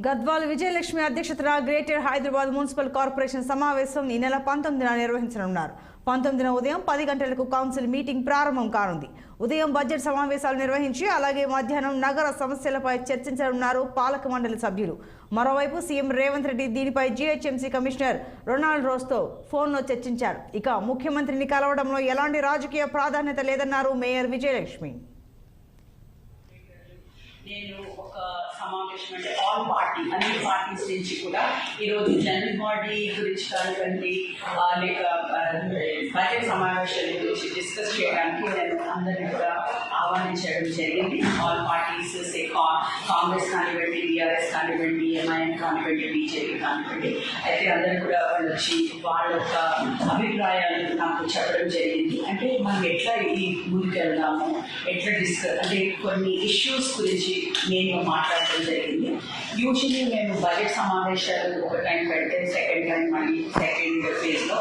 గద్వాల్ విజయలక్ష్మి అధ్యక్షతన greater Hyderabad municipal corporation సమావేశం ఈ నెల 19న నిర్వహించనున్నారు. 19న ఉదయం 10 గంటలకు కౌన్సిల్ మీటింగ్ ప్రారంభం కానుంది. ఉదయం బడ్జెట్ సమావేశాలు నిర్వహించి అలాగే మధ్యాహ్నం నగర సమస్యలపై చర్చించనున్నారు పాలక మండలి సభ్యులు. మరోవైపు సీఎం రేవంత్ రెడ్డి దీనిపై జీహెచ్ఎంసీ కమిషనర్ రొనాల్డ్ రోస్తో ఫోన్లో చర్చించారు. ఇక ముఖ్యమంత్రిని కలవడంలో ఎలాంటి రాజకీయ ప్రాధాన్యత లేదన్నారు మేయర్ విజయలక్ష్మి. నేను ఒక సమావేశం అంటే ఆల్ పార్టీ అన్ని పార్టీస్ నుంచి కూడా ఈరోజు జనరల్ బాడీ గురించి కానివ్వండి లేక బడ్జెట్ సమావేశాల గురించి డిస్కస్ చేయడానికి నేను అందరినీ కూడా ఆహ్వానించడం జరిగింది. ఆల్ పార్టీస్ కాంగ్రెస్ కానివ్వండి, టీఆర్ఎస్ కానివ్వండి, ఎంఐఎం కానివ్వండి, బీజేపీ కానివ్వండి, అయితే అందరూ కూడా వాళ్ళు వచ్చి వాళ్ళ యొక్క అభిప్రాయాలు నాకు చెప్పడం జరిగింది. అంటే మనం ఎట్లా ఈ ముందుకెళ్దాము, ఎట్లా డిస్కస్ అంటే కొన్ని ఇష్యూస్ గురించి నేను మాట్లాడటం జరిగింది. యూజువల్లీ మేము బడ్జెట్ సమావేశాలు ఒక టైం పెడితే సెకండ్ టైం మళ్ళీ సెకండ్ ఫేజ్లో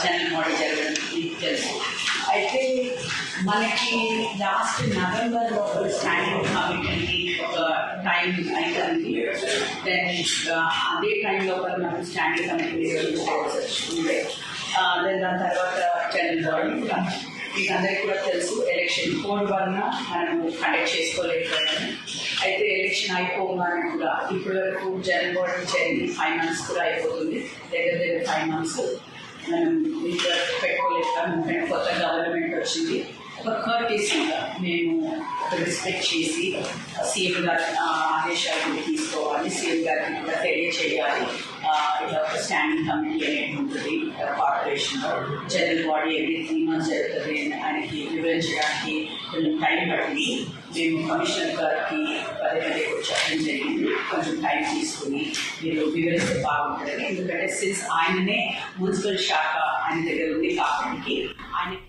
జనరల్ బాడీ జరగడం మీకు తెలుసు. అయితే మనకి లాస్ట్ నవంబర్లో స్టాండింగ్ కమిటీకి ఒక టైం అయిపోయింది. దెన్ అదే టైంలో మనకు స్టాండింగ్ కమిటీ ఉండే దాని తర్వాత జనరల్ బాడీ మీకు అందరికీ కూడా తెలుసు ఎలక్షన్ కోడ్ వలన మనము కండక్ట్ చేసుకోలేకపోయాము. అయితే ఎలక్షన్ అయిపోగానే కూడా ఇప్పటి వరకు జనరల్ బాడీ జరిగి 5 months కూడా అయిపోతుంది. దగ్గర 5 months మనం ఇంకా పెట్టుకోలేకపోయాము. ఎందుకంటే కొత్త గవర్నమెంట్ వచ్చింది. ఒక కర్టీసీగా మేము ఒక రెస్పెక్ట్ చేసి సీఎం గారి ఆదేశాలు తీసుకోవాలి, సీఎం గారికి కూడా తెలియచేయాలి. ఇలా ఒక స్టాండింగ్ కమిటీ అనేది ఉంటుంది కార్పొరేషన్లో. జనరల్ బాడీ ఎవ్రీ 3 months జరుగుతుంది. ఆయనకి వివరించడానికి కొంచెం టైం పట్టింది. మేము కమిషనర్ గారికి పదే చెప్పడం జరిగింది. కొంచెం టైం తీసుకుని మీరు వివరిస్తే బాగుంటుంది. ఎందుకంటే సిన్స్ ఆయననే మున్సిపల్ శాఖ ఆయన దగ్గర ఉంది కాబట్టి ఆయనకి